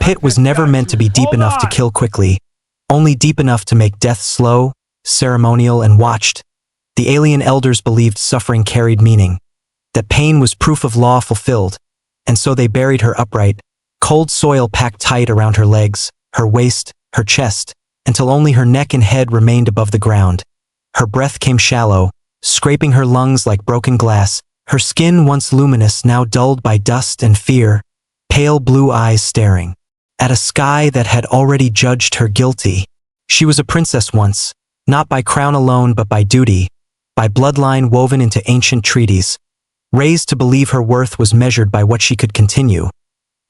pit was never meant to be deep enough to kill quickly, only deep enough to make death slow, ceremonial, and watched. The alien elders believed suffering carried meaning, that pain was proof of law fulfilled, and so they buried her upright, cold soil packed tight around her legs, her waist, her chest, until only her neck and head remained above the ground. Her breath came shallow, scraping her lungs like broken glass, her skin once luminous now dulled by dust and fear, pale blue eyes staring at a sky that had already judged her guilty. She was a princess once, not by crown alone but by duty, by bloodline woven into ancient treaties, raised to believe her worth was measured by what she could continue,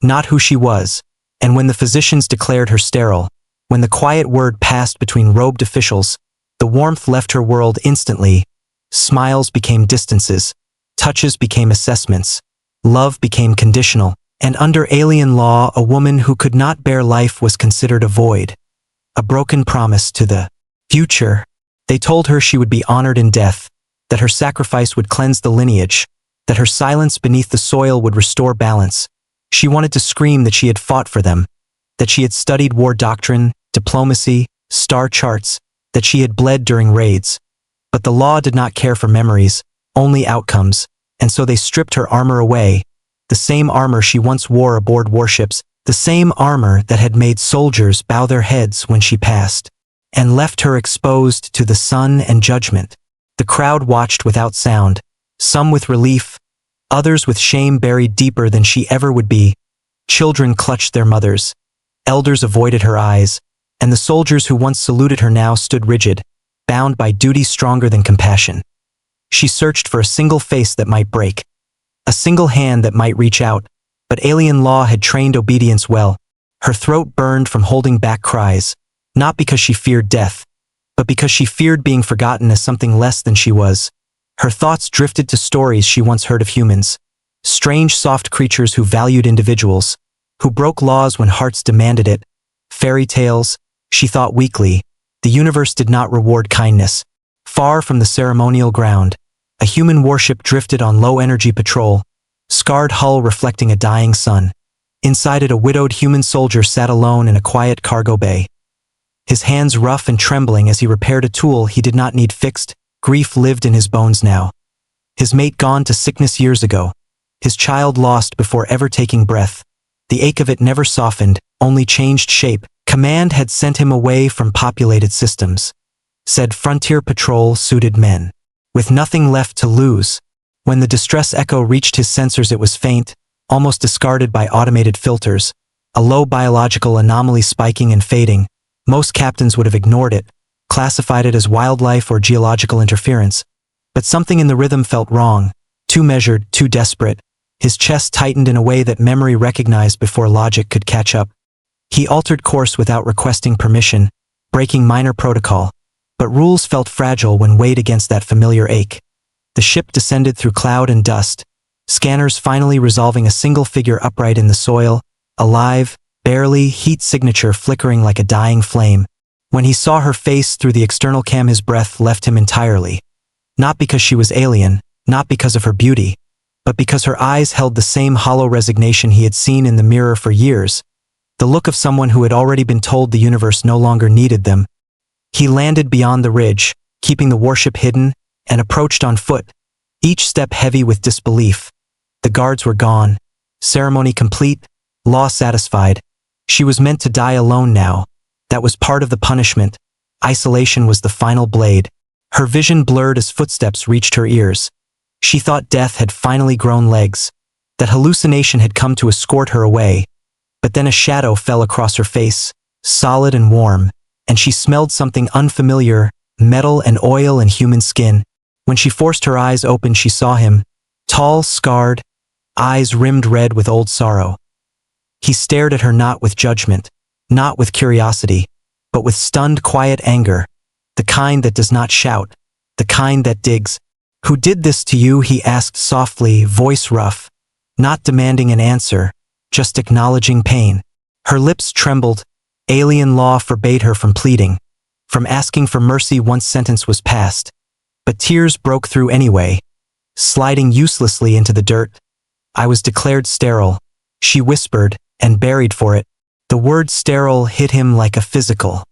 not who she was. And when the physicians declared her sterile, when the quiet word passed between robed officials, the warmth left her world instantly. Smiles became distances, touches became assessments, love became conditional, and under alien law a woman who could not bear life was considered a void, a broken promise to the future. They told her she would be honored in death, that her sacrifice would cleanse the lineage, that her silence beneath the soil would restore balance. She wanted to scream that she had fought for them, that she had studied war doctrine, diplomacy, star charts, that she had bled during raids. But the law did not care for memories, only outcomes, and so they stripped her armor away, the same armor she once wore aboard warships, the same armor that had made soldiers bow their heads when she passed, and left her exposed to the sun and judgment. The crowd watched without sound, some with relief, others with shame buried deeper than she ever would be. Children clutched their mothers, elders avoided her eyes, and the soldiers who once saluted her now stood rigid, bound by duty stronger than compassion. She searched for a single face that might break, a single hand that might reach out, but alien law had trained obedience well. Her throat burned from holding back cries, not because she feared death, but because she feared being forgotten as something less than she was. Her thoughts drifted to stories she once heard of humans, strange soft creatures who valued individuals, who broke laws when hearts demanded it. Fairy tales, she thought weakly. The universe did not reward kindness. Far from the ceremonial ground, a human warship drifted on low-energy patrol, scarred hull reflecting a dying sun. Inside it a widowed human soldier sat alone in a quiet cargo bay, his hands rough and trembling as he repaired a tool he did not need fixed. Grief lived in his bones now. His mate gone to sickness years ago, his child lost before ever taking breath. The ache of it never softened, only changed shape. Command had sent him away from populated systems, said frontier patrol-suited men, with nothing left to lose. When the distress echo reached his sensors it was faint, almost discarded by automated filters, a low biological anomaly spiking and fading. Most captains would have ignored it, classified it as wildlife or geological interference. But something in the rhythm felt wrong, too measured, too desperate. His chest tightened in a way that memory recognized before logic could catch up. He altered course without requesting permission, breaking minor protocol, but rules felt fragile when weighed against that familiar ache. The ship descended through cloud and dust, scanners finally resolving a single figure upright in the soil, alive, barely, heat signature flickering like a dying flame. When he saw her face through the external cam his breath left him entirely. Not because she was alien, not because of her beauty, but because her eyes held the same hollow resignation he had seen in the mirror for years, the look of someone who had already been told the universe no longer needed them. He landed beyond the ridge, keeping the warship hidden, and approached on foot, each step heavy with disbelief. The guards were gone, ceremony complete, law satisfied. She was meant to die alone now. That was part of the punishment. Isolation was the final blade. Her vision blurred as footsteps reached her ears. She thought death had finally grown legs, that hallucination had come to escort her away. But then a shadow fell across her face, solid and warm, and she smelled something unfamiliar, metal and oil and human skin. When she forced her eyes open she saw him, tall, scarred, eyes rimmed red with old sorrow. He stared at her not with judgment, not with curiosity, but with stunned quiet anger, the kind that does not shout, the kind that digs. "Who did this to you?" he asked softly, voice rough, not demanding an answer, just acknowledging pain. Her lips trembled. Alien law forbade her from pleading, from asking for mercy once sentence was passed. But tears broke through anyway, sliding uselessly into the dirt. "I was declared sterile," she whispered, "and buried for it. The word sterile hit him like a physical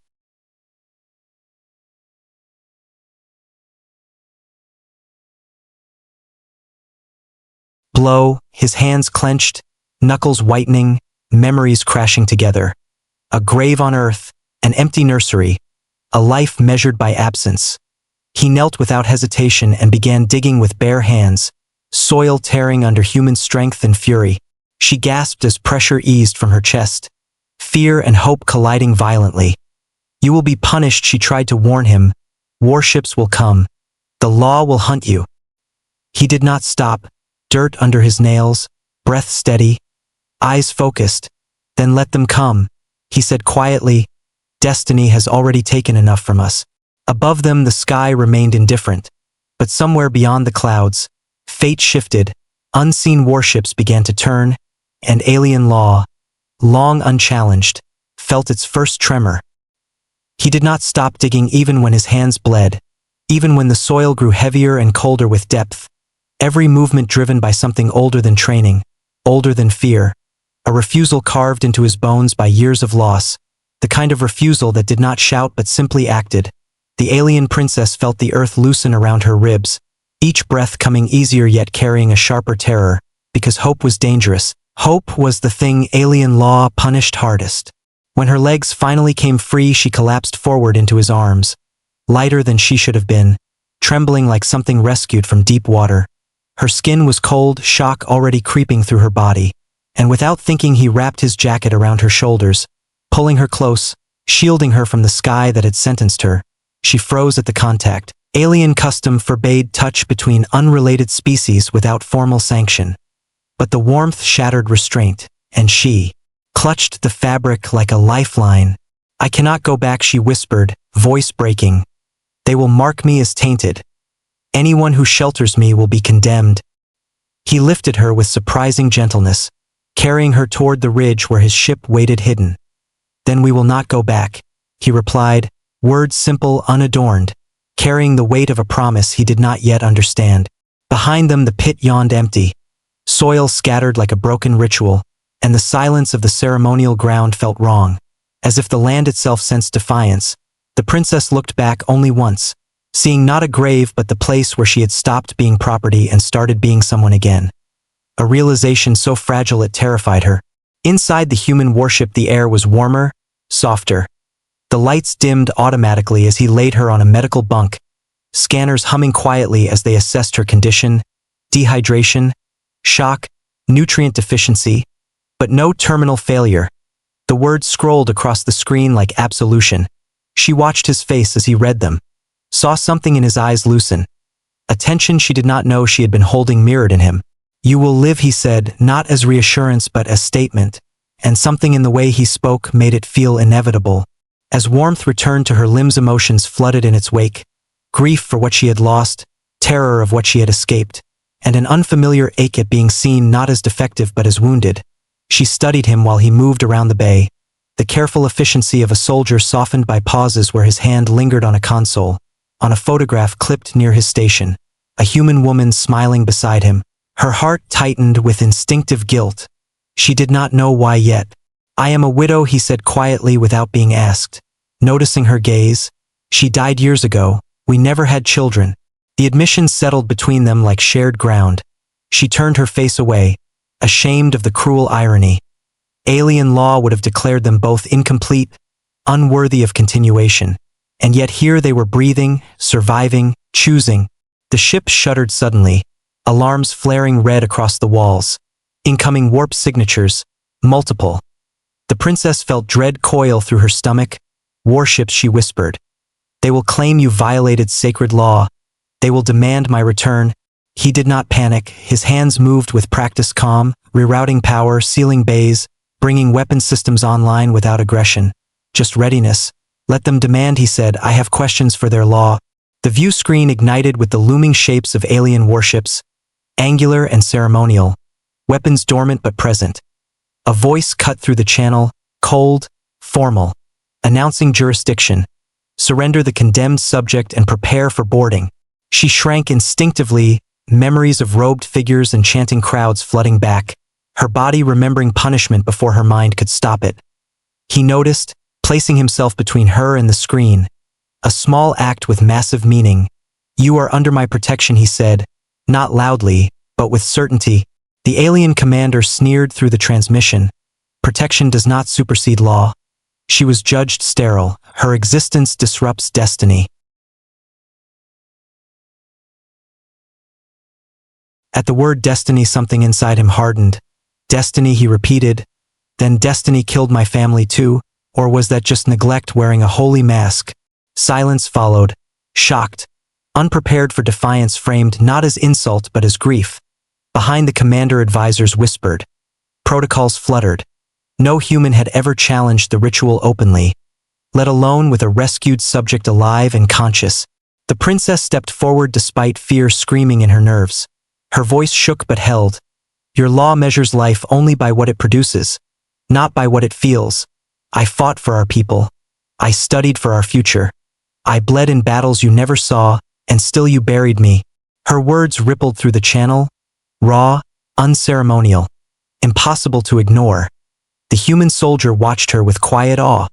blow, his hands clenched, knuckles whitening, memories crashing together. A grave on earth, an empty nursery, a life measured by absence. He knelt without hesitation and began digging with bare hands, soil tearing under human strength and fury. She gasped as pressure eased from her chest, fear and hope colliding violently. You will be punished, she tried to warn him. Warships will come. The law will hunt you. He did not stop, dirt under his nails, breath steady, eyes focused. Then let them come, he said quietly. Destiny has already taken enough from us. Above them the sky remained indifferent, but somewhere beyond the clouds, fate shifted, unseen warships began to turn, and alien law, long unchallenged, felt its first tremor. He did not stop digging even when his hands bled, even when the soil grew heavier and colder with depth, every movement driven by something older than training, older than fear, a refusal carved into his bones by years of loss, the kind of refusal that did not shout but simply acted. The alien princess felt the earth loosen around her ribs, each breath coming easier yet carrying a sharper terror, because hope was dangerous. Hope was the thing alien law punished hardest. When her legs finally came free, she collapsed forward into his arms, lighter than she should have been, trembling like something rescued from deep water. Her skin was cold, shock already creeping through her body, and without thinking he wrapped his jacket around her shoulders, pulling her close, shielding her from the sky that had sentenced her. She froze at the contact. Alien custom forbade touch between unrelated species without formal sanction. But the warmth shattered restraint, and she clutched the fabric like a lifeline. I cannot go back, she whispered, voice breaking. They will mark me as tainted. Anyone who shelters me will be condemned. He lifted her with surprising gentleness, carrying her toward the ridge where his ship waited hidden. Then we will not go back, he replied, words simple, unadorned, carrying the weight of a promise he did not yet understand. Behind them the pit yawned empty, soil scattered like a broken ritual, and the silence of the ceremonial ground felt wrong, as if the land itself sensed defiance. The princess looked back only once, seeing not a grave but the place where she had stopped being property and started being someone again. A realization so fragile it terrified her. Inside the human warship the air was warmer, softer. The lights dimmed automatically as he laid her on a medical bunk, scanners humming quietly as they assessed her condition, dehydration, shock, nutrient deficiency, but no terminal failure. The words scrolled across the screen like absolution. She watched his face as he read them, saw something in his eyes loosen, a tension she did not know she had been holding mirrored in him. You will live, he said, not as reassurance but as statement, and something in the way he spoke made it feel inevitable. As warmth returned to her limbs, emotions flooded in its wake, grief for what she had lost, terror of what she had escaped, and an unfamiliar ache at being seen not as defective but as wounded. She studied him while he moved around the bay, the careful efficiency of a soldier softened by pauses where his hand lingered on a console, on a photograph clipped near his station, a human woman smiling beside him. Her heart tightened with instinctive guilt. She did not know why yet. I am a widow, he said quietly without being asked. Noticing her gaze, she died years ago. We never had children. The admission settled between them like shared ground. She turned her face away, ashamed of the cruel irony. Alien law would have declared them both incomplete, unworthy of continuation. And yet here they were breathing, surviving, choosing. The ship shuddered suddenly, alarms flaring red across the walls. Incoming warp signatures, multiple. The princess felt dread coil through her stomach. Warships, she whispered. They will claim you violated sacred law. They will demand my return. He did not panic. His hands moved with practiced calm, rerouting power, sealing bays, bringing weapon systems online without aggression. Just readiness. Let them demand, he said. I have questions for their law. The view screen ignited with the looming shapes of alien warships, angular and ceremonial, weapons dormant but present. A voice cut through the channel, cold, formal, announcing jurisdiction. Surrender the condemned subject and prepare for boarding. She shrank instinctively, memories of robed figures and chanting crowds flooding back, her body remembering punishment before her mind could stop it. He noticed, placing himself between her and the screen. A small act with massive meaning. "You are under my protection," he said, not loudly, but with certainty. The alien commander sneered through the transmission. Protection does not supersede law. She was judged sterile. Her existence disrupts destiny. At the word destiny, something inside him hardened. Destiny, he repeated. Then destiny killed my family too? Or was that just neglect wearing a holy mask? Silence followed. Shocked. Unprepared for defiance, framed not as insult but as grief. Behind the commander, advisors whispered. Protocols fluttered. No human had ever challenged the ritual openly, let alone with a rescued subject alive and conscious. The princess stepped forward despite fear screaming in her nerves. Her voice shook but held. Your law measures life only by what it produces, not by what it feels. I fought for our people. I studied for our future. I bled in battles you never saw, and still you buried me. Her words rippled through the channel, raw, unceremonial, impossible to ignore. The human soldier watched her with quiet awe.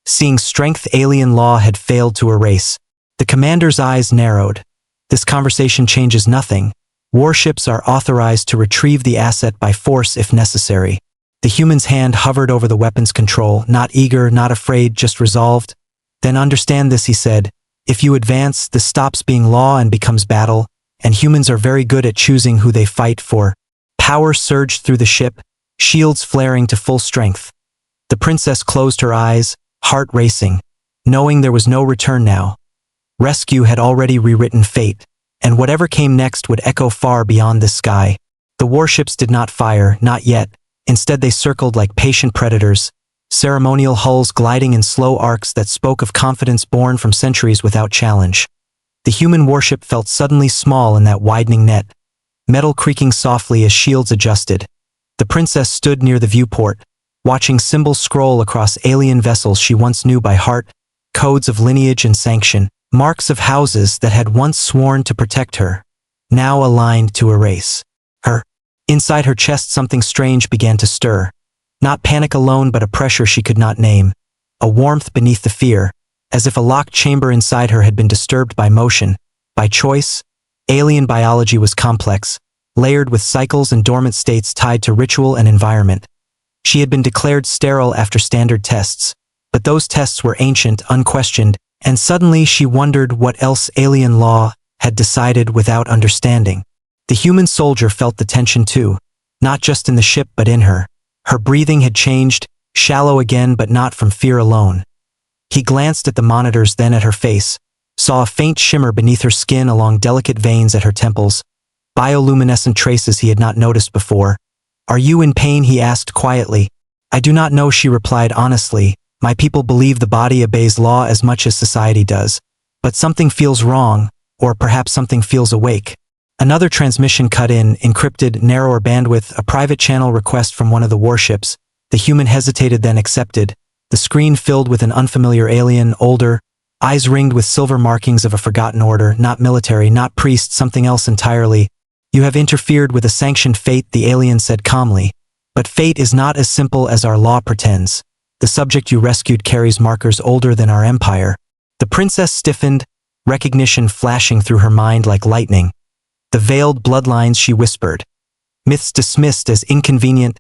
Seeing strength alien law had failed to erase. The commander's eyes narrowed. This conversation changes nothing. Warships are authorized to retrieve the asset by force if necessary. The human's hand hovered over the weapon's control, not eager, not afraid, just resolved. Then understand this, he said. If you advance, this stops being law and becomes battle, and humans are very good at choosing who they fight for. Power surged through the ship, shields flaring to full strength. The princess closed her eyes, heart racing, knowing there was no return now. Rescue had already rewritten fate, and whatever came next would echo far beyond this sky. The warships did not fire, not yet. Instead they circled like patient predators, ceremonial hulls gliding in slow arcs that spoke of confidence born from centuries without challenge. The human warship felt suddenly small in that widening net, metal creaking softly as shields adjusted. The princess stood near the viewport, watching symbols scroll across alien vessels she once knew by heart, codes of lineage and sanction, marks of houses that had once sworn to protect her, now aligned to erase her. Inside her chest something strange began to stir. Not panic alone, but a pressure she could not name. A warmth beneath the fear, as if a locked chamber inside her had been disturbed by motion, by choice. Alien biology was complex, layered with cycles and dormant states tied to ritual and environment. She had been declared sterile after standard tests, but those tests were ancient, unquestioned, and suddenly she wondered what else alien law had decided without understanding. The human soldier felt the tension too, not just in the ship but in her. Her breathing had changed, shallow again but not from fear alone. He glanced at the monitors, then at her face, saw a faint shimmer beneath her skin along delicate veins at her temples, bioluminescent traces he had not noticed before. Are you in pain? He asked quietly. I do not know, she replied honestly. My people believe the body obeys law as much as society does. But something feels wrong, or perhaps something feels awake. Another transmission cut in, encrypted, narrower bandwidth, a private channel request from one of the warships. The human hesitated, then accepted. The screen filled with an unfamiliar alien, older, eyes ringed with silver markings of a forgotten order, not military, not priest, something else entirely. You have interfered with a sanctioned fate, the alien said calmly. But fate is not as simple as our law pretends. The subject you rescued carries markers older than our empire. The princess stiffened, recognition flashing through her mind like lightning. The veiled bloodlines, she whispered. Myths dismissed as inconvenient,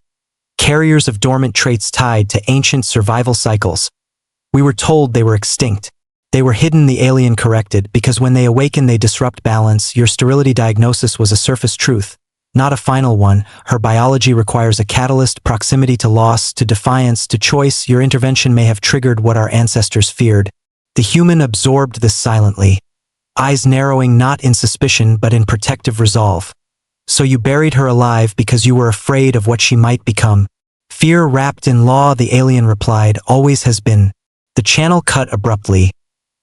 carriers of dormant traits tied to ancient survival cycles. We were told they were extinct. They were hidden, the alien corrected, because when they awaken they disrupt balance. Your sterility diagnosis was a surface truth, not a final one. Her biology requires a catalyst, proximity to loss, to defiance, to choice. Your intervention may have triggered what our ancestors feared. The human absorbed this silently, eyes narrowing not in suspicion but in protective resolve. So you buried her alive because you were afraid of what she might become. Fear wrapped in law, the alien replied, always has been. The channel cut abruptly,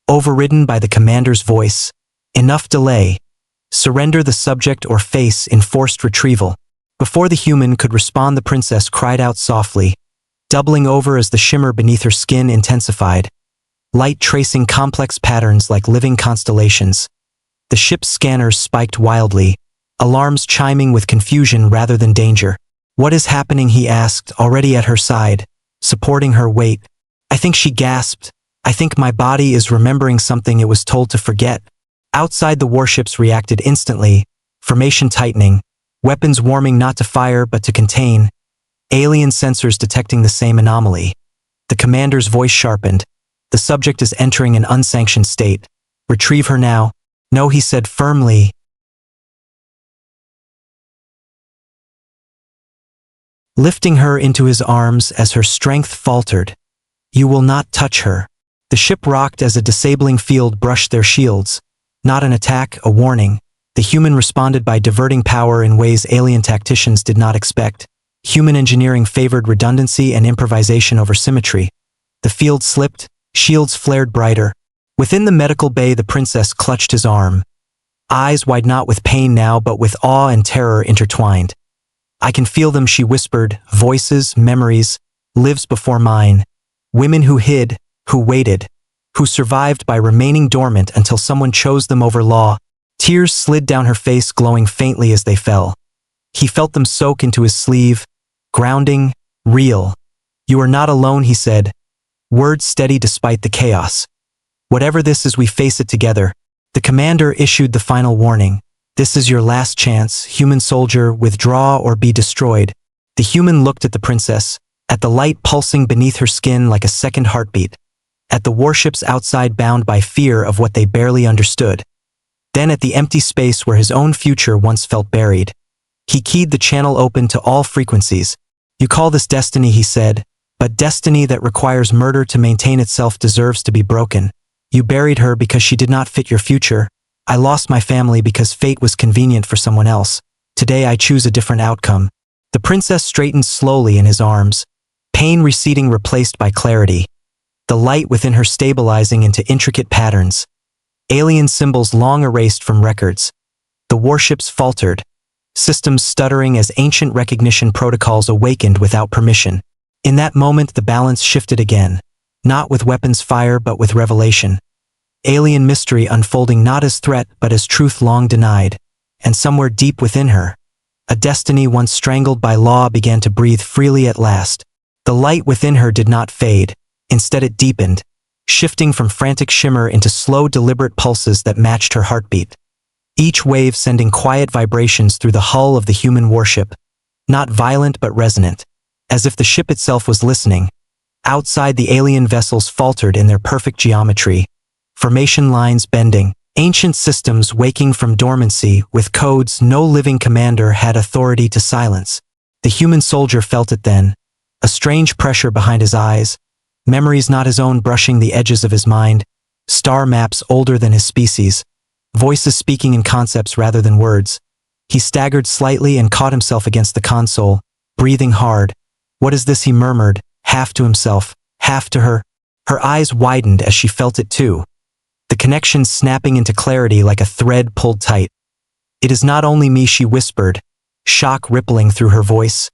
overridden by the commander's voice. Enough delay. Surrender the subject or face enforced retrieval. Before the human could respond, the princess cried out softly, doubling over as the shimmer beneath her skin intensified. Light tracing complex patterns like living constellations. The ship's scanners spiked wildly, alarms chiming with confusion rather than danger. What is happening? He asked, already at her side, supporting her weight. I think she gasped. I think my body is remembering something it was told to forget. Outside, the warships reacted instantly, formation tightening, weapons warming not to fire but to contain, alien sensors detecting the same anomaly. The commander's voice sharpened. The subject is entering an unsanctioned state. Retrieve her now. No, he said firmly. Lifting her into his arms as her strength faltered. You will not touch her. The ship rocked as a disabling field brushed their shields. Not an attack, a warning. The human responded by diverting power in ways alien tacticians did not expect. Human engineering favored redundancy and improvisation over symmetry. The field slipped, shields flared brighter. Within the medical bay, the princess clutched his arm. Eyes wide not with pain now, but with awe and terror intertwined. I can feel them, she whispered, voices, memories, lives before mine. Women who hid, who waited, who survived by remaining dormant until someone chose them over law. Tears slid down her face, glowing faintly as they fell. He felt them soak into his sleeve, grounding, real. You are not alone, he said, words steady despite the chaos. Whatever this is, we face it together. The commander issued the final warning. This is your last chance, human soldier, withdraw or be destroyed. The human looked at the princess, at the light pulsing beneath her skin like a second heartbeat, at the warships outside bound by fear of what they barely understood. Then at the empty space where his own future once felt buried. He keyed the channel open to all frequencies. You call this destiny, he said, but destiny that requires murder to maintain itself deserves to be broken. You buried her because she did not fit your future. I lost my family because fate was convenient for someone else. Today I choose a different outcome. The princess straightened slowly in his arms, pain receding replaced by clarity, the light within her stabilizing into intricate patterns, alien symbols long erased from records. The warships faltered, systems stuttering as ancient recognition protocols awakened without permission. In that moment, the balance shifted again, not with weapons fire but with revelation. Alien mystery unfolding not as threat but as truth long denied, and somewhere deep within her, a destiny once strangled by law began to breathe freely at last. The light within her did not fade, instead it deepened, shifting from frantic shimmer into slow, deliberate pulses that matched her heartbeat. Each wave sending quiet vibrations through the hull of the human warship, not violent but resonant, as if the ship itself was listening. Outside, the alien vessels faltered in their perfect geometry, formation lines bending, ancient systems waking from dormancy with codes no living commander had authority to silence. The human soldier felt it then, a strange pressure behind his eyes, memories not his own brushing the edges of his mind, star maps older than his species, voices speaking in concepts rather than words. He staggered slightly and caught himself against the console, breathing hard. What is this, he murmured, half to himself, half to her. Her eyes widened as she felt it too, the connection snapping into clarity like a thread pulled tight. It is not only me, she whispered, shock rippling through her voice.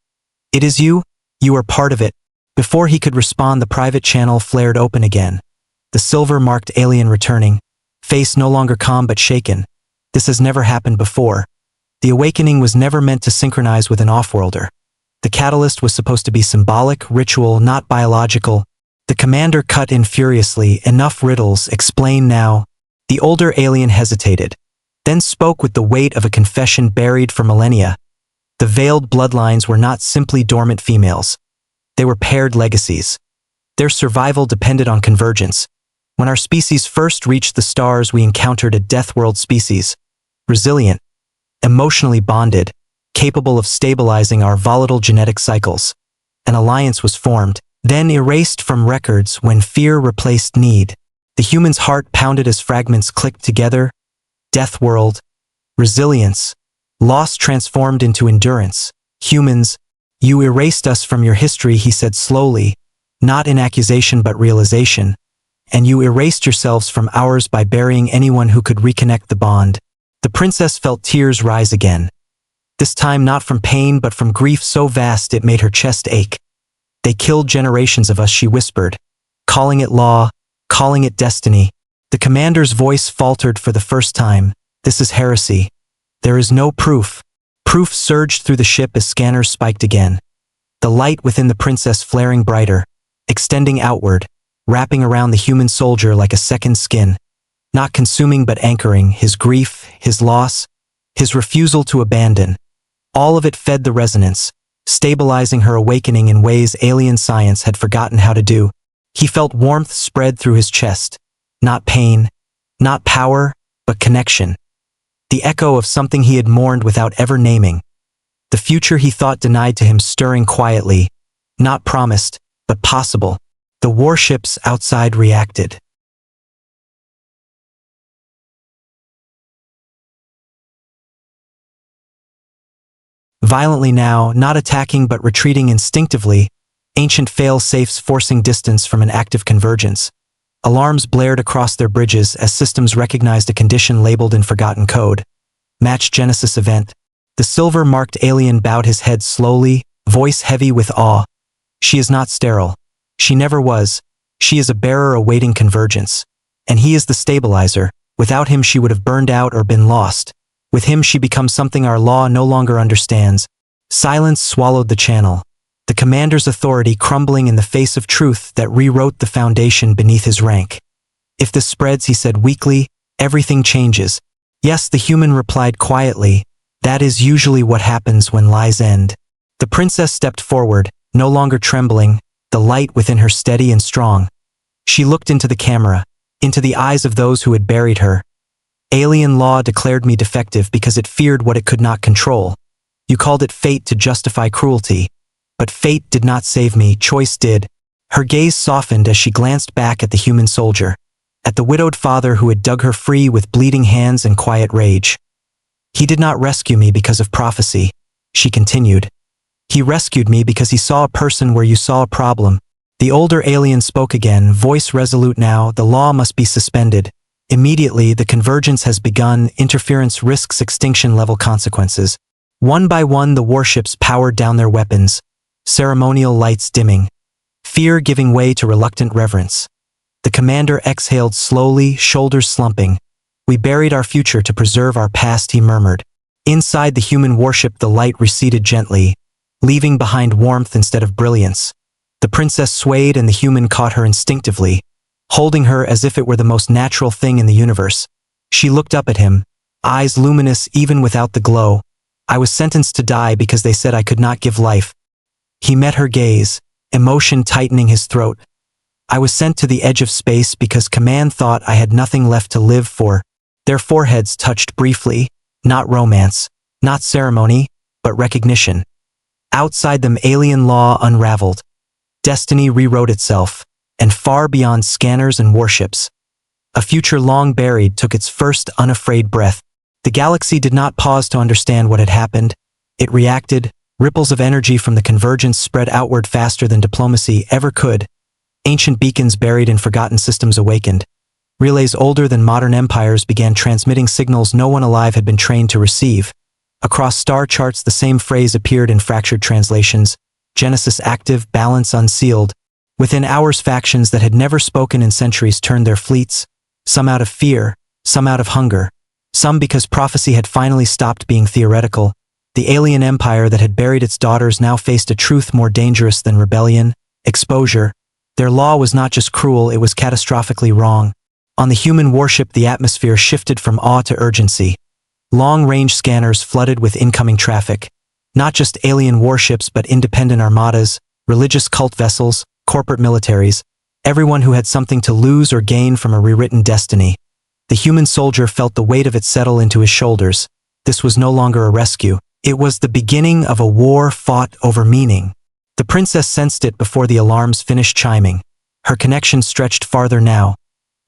It is you? You are part of it. Before he could respond, the private channel flared open again. The silver-marked alien returning, face no longer calm but shaken. This has never happened before. The awakening was never meant to synchronize with an offworlder. The catalyst was supposed to be symbolic, ritual, not biological. The commander cut in furiously. Enough riddles, explain now. The older alien hesitated, then spoke with the weight of a confession buried for millennia. The veiled bloodlines were not simply dormant females. They were paired legacies. Their survival depended on convergence. When our species first reached the stars, we encountered a death world species, resilient, emotionally bonded, capable of stabilizing our volatile genetic cycles. An alliance was formed, then erased from records when fear replaced need. The human's heart pounded as fragments clicked together. Death world, resilience, loss transformed into endurance. Humans, you erased us from your history, he said slowly, not in accusation but realization. And you erased yourselves from ours by burying anyone who could reconnect the bond. The princess felt tears rise again. This time not from pain but from grief so vast it made her chest ache. They killed generations of us, she whispered, calling it law, calling it destiny. The commander's voice faltered for the first time. This is heresy. There is no proof. Proof surged through the ship as scanners spiked again. The light within the princess flaring brighter, extending outward, wrapping around the human soldier like a second skin, not consuming but anchoring his grief, his loss, his refusal to abandon. All of it fed the resonance, stabilizing her awakening in ways alien science had forgotten how to do. He felt warmth spread through his chest, not pain, not power, but connection. The echo of something he had mourned without ever naming. The future he thought denied to him stirring quietly, not promised, but possible. The warships outside reacted. Violently now, not attacking but retreating instinctively, ancient fail-safes forcing distance from an active convergence. Alarms blared across their bridges as systems recognized a condition labeled in forgotten code. Match Genesis event. The silver-marked alien bowed his head slowly, voice heavy with awe. She is not sterile. She never was. She is a bearer awaiting convergence. And he is the stabilizer. Without him she would have burned out or been lost. With him she becomes something our law no longer understands. Silence swallowed the channel. The commander's authority crumbling in the face of truth that rewrote the foundation beneath his rank. If this spreads, he said weakly, everything changes. Yes, the human replied quietly, that is usually what happens when lies end. The princess stepped forward, no longer trembling, the light within her steady and strong. She looked into the camera, into the eyes of those who had buried her. Alien law declared me defective because it feared what it could not control. You called it fate to justify cruelty. But fate did not save me, choice did. Her gaze softened as she glanced back at the human soldier, at the widowed father who had dug her free with bleeding hands and quiet rage. He did not rescue me because of prophecy, she continued. He rescued me because he saw a person where you saw a problem. The older alien spoke again, voice resolute now, the law must be suspended. Immediately, the convergence has begun, interference risks extinction-level consequences. One by one, the warships powered down their weapons, ceremonial lights dimming, fear giving way to reluctant reverence. The commander exhaled slowly, shoulders slumping. We buried our future to preserve our past, he murmured. Inside the human warship, the light receded gently, leaving behind warmth instead of brilliance. The princess swayed and the human caught her instinctively, holding her as if it were the most natural thing in the universe. She looked up at him, eyes luminous even without the glow. I was sentenced to die because they said I could not give life. He met her gaze, emotion tightening his throat. I was sent to the edge of space because command thought I had nothing left to live for. Their foreheads touched briefly, not romance, not ceremony, but recognition. Outside them, alien law unraveled. Destiny rewrote itself, and far beyond scanners and warships. A future long buried took its first unafraid breath. The galaxy did not pause to understand what had happened. It reacted. Ripples of energy from the convergence spread outward faster than diplomacy ever could. Ancient beacons buried in forgotten systems awakened. Relays older than modern empires began transmitting signals no one alive had been trained to receive. Across star charts, the same phrase appeared in fractured translations. Genesis active, balance unsealed. Within hours, factions that had never spoken in centuries turned their fleets, some out of fear, some out of hunger, some because prophecy had finally stopped being theoretical. The alien empire that had buried its daughters now faced a truth more dangerous than rebellion, exposure. Their law was not just cruel, it was catastrophically wrong. On the human warship, the atmosphere shifted from awe to urgency. Long-range scanners flooded with incoming traffic. Not just alien warships but independent armadas, religious cult vessels, corporate militaries, everyone who had something to lose or gain from a rewritten destiny. The human soldier felt the weight of it settle into his shoulders. This was no longer a rescue. It was the beginning of a war fought over meaning. The princess sensed it before the alarms finished chiming. Her connection stretched farther now,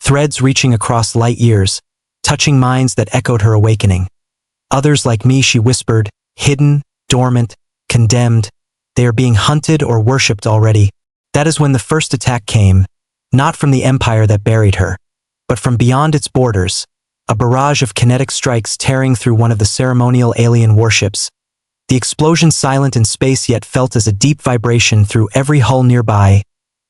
threads reaching across light years, touching minds that echoed her awakening. Others like me, she whispered, hidden, dormant, condemned. They are being hunted or worshipped already. That is when the first attack came, not from the empire that buried her, but from beyond its borders. A barrage of kinetic strikes tearing through one of the ceremonial alien warships. The explosion silent in space yet felt as a deep vibration through every hull nearby.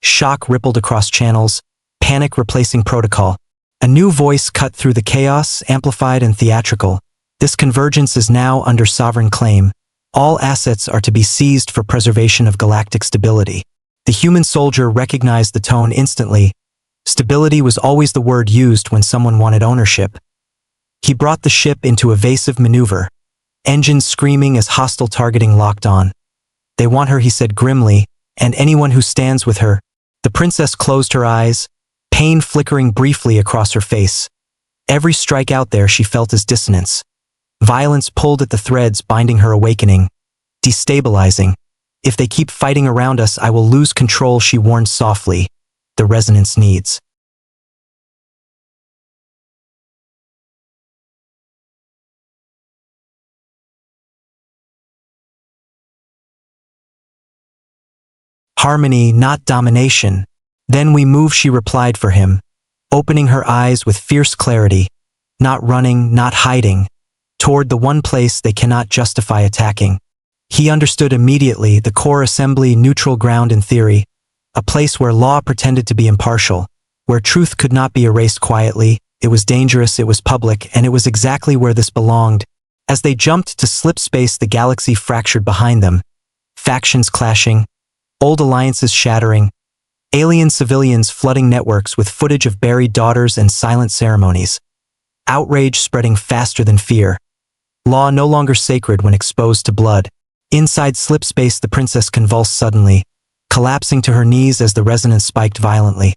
Shock rippled across channels, panic replacing protocol. A new voice cut through the chaos, amplified and theatrical. This convergence is now under sovereign claim. All assets are to be seized for preservation of galactic stability. The human soldier recognized the tone instantly. Stability was always the word used when someone wanted ownership. He brought the ship into evasive maneuver, engines screaming as hostile targeting locked on. They want her, he said grimly, and anyone who stands with her. The princess closed her eyes, pain flickering briefly across her face. Every strike out there she felt as dissonance. Violence pulled at the threads binding her awakening. Destabilizing. If they keep fighting around us, I will lose control, she warned softly. The resonance needs. Harmony, not domination. Then we move, she replied for him, opening her eyes with fierce clarity. Not running, not hiding. Toward the one place they cannot justify attacking. He understood immediately, the core assembly, neutral ground in theory. A place where law pretended to be impartial, where truth could not be erased quietly. It was dangerous, it was public, and it was exactly where this belonged. As they jumped to slip space, the galaxy fractured behind them. Factions clashing, old alliances shattering, alien civilians flooding networks with footage of buried daughters and silent ceremonies. Outrage spreading faster than fear. Law no longer sacred when exposed to blood. Inside slip space, the princess convulsed suddenly, collapsing to her knees as the resonance spiked violently.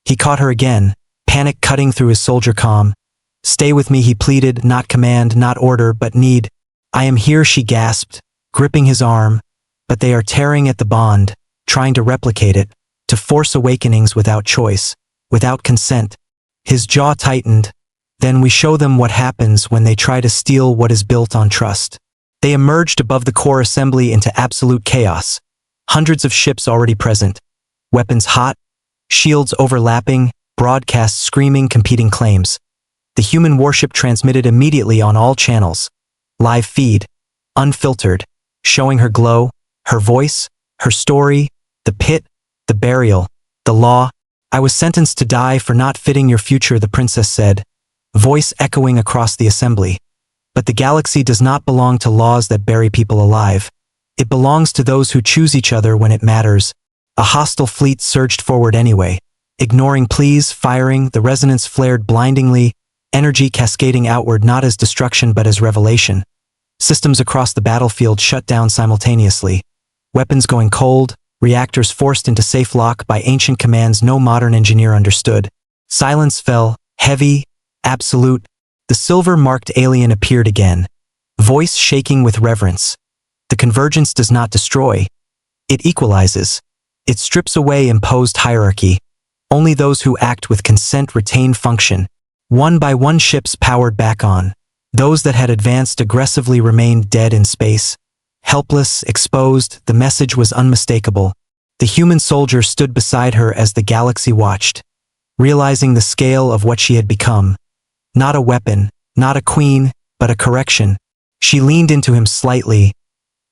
He caught her again, panic cutting through his soldier calm. Stay with me, he pleaded, not command, not order, but need. I am here, she gasped, gripping his arm. But they are tearing at the bond, trying to replicate it, to force awakenings without choice, without consent. His jaw tightened. Then we show them what happens when they try to steal what is built on trust. They emerged above the core assembly into absolute chaos. Hundreds of ships already present. Weapons hot, shields overlapping, broadcasts screaming competing claims. The human warship transmitted immediately on all channels. Live feed, unfiltered, showing her glow, her voice, her story, the pit, the burial, the law. I was sentenced to die for not fitting your future, the princess said, voice echoing across the assembly. But the galaxy does not belong to laws that bury people alive. It belongs to those who choose each other when it matters. A hostile fleet surged forward anyway. Ignoring pleas, firing, the resonance flared blindingly, energy cascading outward not as destruction but as revelation. Systems across the battlefield shut down simultaneously. Weapons going cold, reactors forced into safe lock by ancient commands no modern engineer understood. Silence fell, heavy, absolute. The silver-marked alien appeared again, voice shaking with reverence. The convergence does not destroy. It equalizes. It strips away imposed hierarchy. Only those who act with consent retain function. One by one ships powered back on. Those that had advanced aggressively remained dead in space. Helpless, exposed, the message was unmistakable. The human soldier stood beside her as the galaxy watched, realizing the scale of what she had become. Not a weapon, not a queen, but a correction. She leaned into him slightly,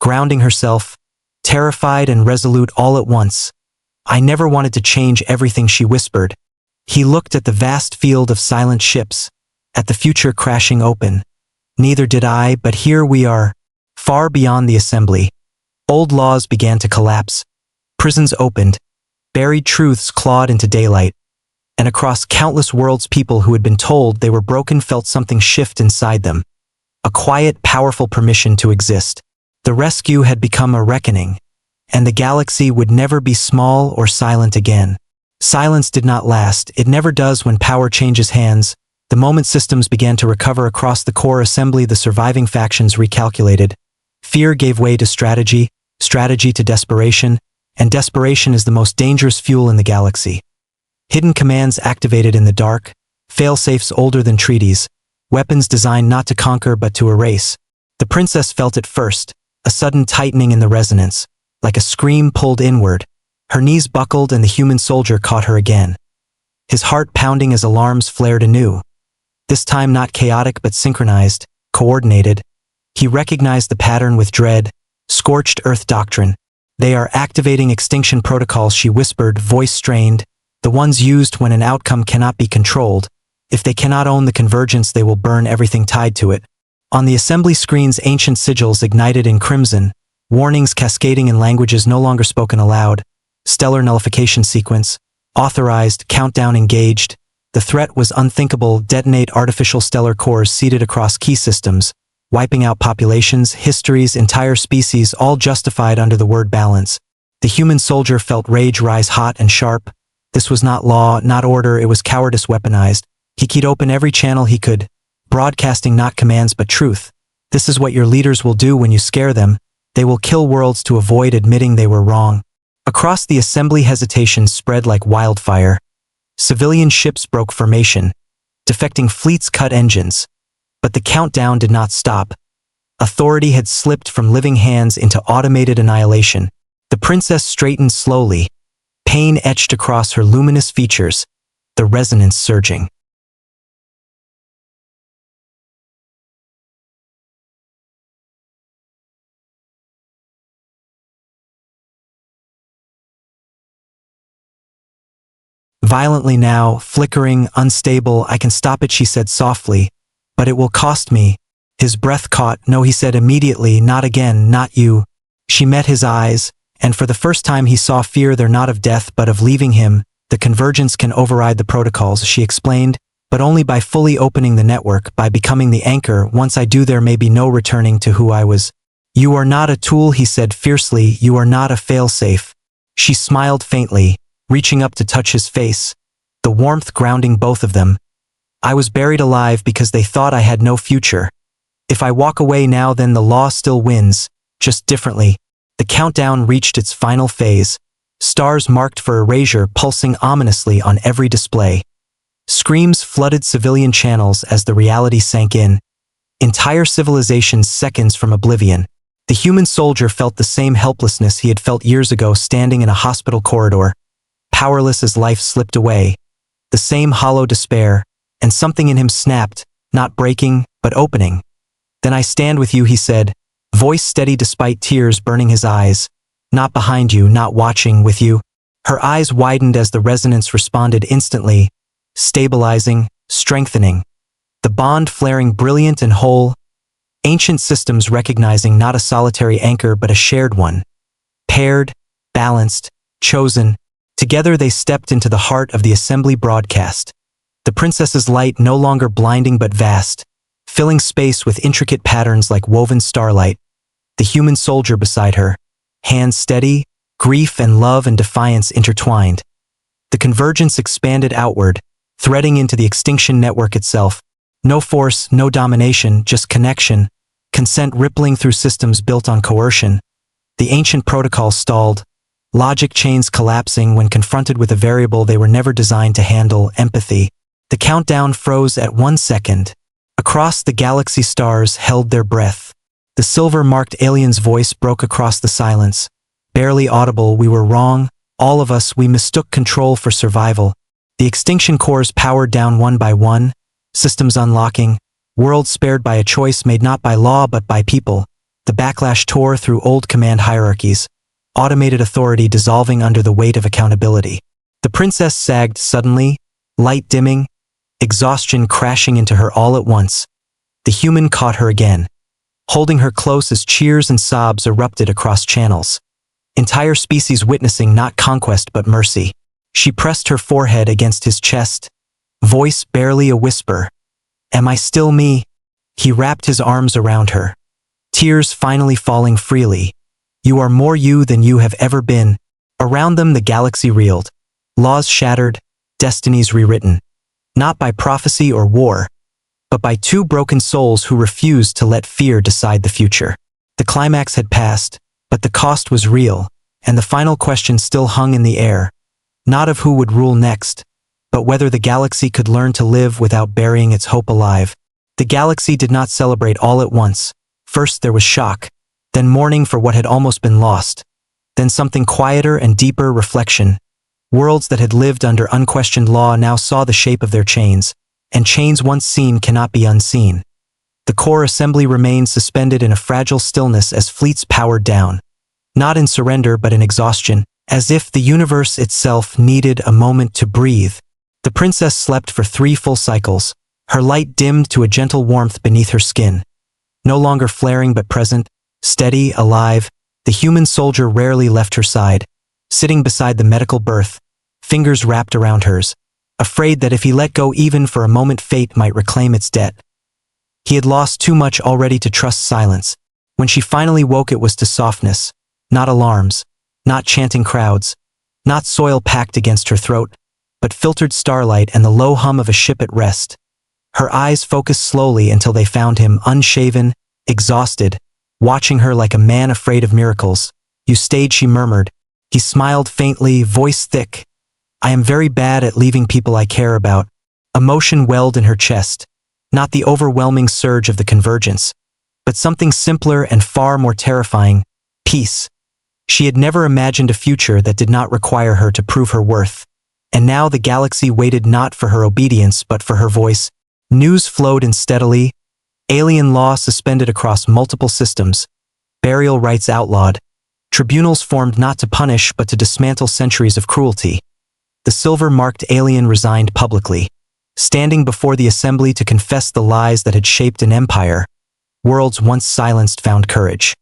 grounding herself, terrified and resolute all at once. I never wanted to change everything, she whispered. He looked at the vast field of silent ships, at the future crashing open. Neither did I, but here we are, far beyond the assembly. Old laws began to collapse. Prisons opened. Buried truths clawed into daylight. And across countless worlds, people who had been told they were broken felt something shift inside them. A quiet, powerful permission to exist. The rescue had become a reckoning, and the galaxy would never be small or silent again. Silence did not last. It never does when power changes hands. The moment systems began to recover across the core assembly, the surviving factions recalculated. Fear gave way to strategy, strategy to desperation, and desperation is the most dangerous fuel in the galaxy. Hidden commands activated in the dark, fail-safes older than treaties, weapons designed not to conquer but to erase. The princess felt it first, a sudden tightening in the resonance, like a scream pulled inward. Her knees buckled and the human soldier caught her again. His heart pounding as alarms flared anew. This time not chaotic but synchronized, coordinated. He recognized the pattern with dread. Scorched earth doctrine. They are activating extinction protocols, she whispered, voice strained. The ones used when an outcome cannot be controlled. If they cannot own the convergence, they will burn everything tied to it. On the assembly screens, ancient sigils ignited in crimson, warnings cascading in languages no longer spoken aloud. stellar nullification sequence, authorized, countdown engaged. The threat was unthinkable, detonate artificial stellar cores seeded across key systems, wiping out populations, histories, entire species, all justified under the word balance. The human soldier felt rage rise hot and sharp. This was not law, not order, it was cowardice weaponized. He keyed open every channel he could, broadcasting not commands but truth. This is what your leaders will do when you scare them. They will kill worlds to avoid admitting they were wrong. Across the assembly, hesitation spread like wildfire. Civilian ships broke formation. Defecting fleets cut engines. But the countdown did not stop. Authority had slipped from living hands into automated annihilation. The princess straightened slowly. Pain etched across her luminous features, the resonance surging. Violently now, flickering, unstable, I can stop it, she said softly. But it will cost me. His breath caught. No, he said immediately, not again, not you. She met his eyes, and for the first time he saw fear there, not of death but of leaving him. The convergence can override the protocols, she explained, but only by fully opening the network, by becoming the anchor. Once I do, there may be no returning to who I was. You are not a tool, he said fiercely, you are not a failsafe. She smiled faintly, reaching up to touch his face, the warmth grounding both of them. I was buried alive because they thought I had no future. If I walk away now, then the law still wins, just differently. The countdown reached its final phase, stars marked for erasure pulsing ominously on every display. Screams flooded civilian channels as the reality sank in. Entire civilizations seconds from oblivion. The human soldier felt the same helplessness he had felt years ago, standing in a hospital corridor, powerless as life slipped away. The same hollow despair, and something in him snapped, not breaking, but opening. Then I stand with you, he said, voice steady despite tears burning his eyes. Not behind you, not watching, with you. Her eyes widened as the resonance responded instantly, stabilizing, strengthening. The bond flaring brilliant and whole. Ancient systems recognizing not a solitary anchor but a shared one. Paired, balanced, chosen. Together they stepped into the heart of the assembly broadcast. The princess's light no longer blinding but vast, filling space with intricate patterns like woven starlight. The human soldier beside her, hands steady, grief and love and defiance intertwined. The convergence expanded outward, threading into the extinction network itself. No force, no domination, just connection, consent rippling through systems built on coercion. The ancient protocols stalled, logic chains collapsing when confronted with a variable they were never designed to handle, empathy. The countdown froze at 1 second. Across the galaxy, stars held their breath. The silver-marked alien's voice broke across the silence. Barely audible, we were wrong, all of us, we mistook control for survival. The extinction cores powered down one by one, systems unlocking, worlds spared by a choice made not by law but by people. The backlash tore through old command hierarchies, automated authority dissolving under the weight of accountability. The princess sagged suddenly, light dimming, exhaustion crashing into her all at once. The human caught her again, holding her close as cheers and sobs erupted across channels. Entire species witnessing not conquest but mercy. She pressed her forehead against his chest, voice barely a whisper. Am I still me? He wrapped his arms around her, tears finally falling freely. You are more you than you have ever been. Around them the galaxy reeled, laws shattered, destinies rewritten. Not by prophecy or war, but by two broken souls who refused to let fear decide the future. The climax had passed, but the cost was real, and the final question still hung in the air. Not of who would rule next, but whether the galaxy could learn to live without burying its hope alive. The galaxy did not celebrate all at once. First there was shock, then mourning for what had almost been lost, then something quieter and deeper, reflection. Worlds that had lived under unquestioned law now saw the shape of their chains, and chains once seen cannot be unseen. The core assembly remained suspended in a fragile stillness as fleets powered down. Not in surrender but in exhaustion, as if the universe itself needed a moment to breathe. The princess slept for 3 full cycles, her light dimmed to a gentle warmth beneath her skin. No longer flaring but present, steady, alive, the human soldier rarely left her side. sitting beside the medical berth, fingers wrapped around hers, afraid that if he let go even for a moment fate might reclaim its debt. He had lost too much already to trust silence. When she finally woke it was to softness, not alarms, not chanting crowds, not soil packed against her throat, but filtered starlight and the low hum of a ship at rest. Her eyes focused slowly until they found him unshaven, exhausted, watching her like a man afraid of miracles. "You stayed," she murmured. He smiled faintly, voice thick. "I am very bad at leaving people I care about." Emotion welled in her chest, not the overwhelming surge of the convergence, but something simpler and far more terrifying: peace. She had never imagined a future that did not require her to prove her worth. And now the galaxy waited not for her obedience but for her voice. News flowed in steadily, alien law suspended across multiple systems, burial rites outlawed, tribunals formed not to punish but to dismantle centuries of cruelty. The silver-marked alien resigned publicly, standing before the assembly to confess the lies that had shaped an empire. Worlds once silenced found courage.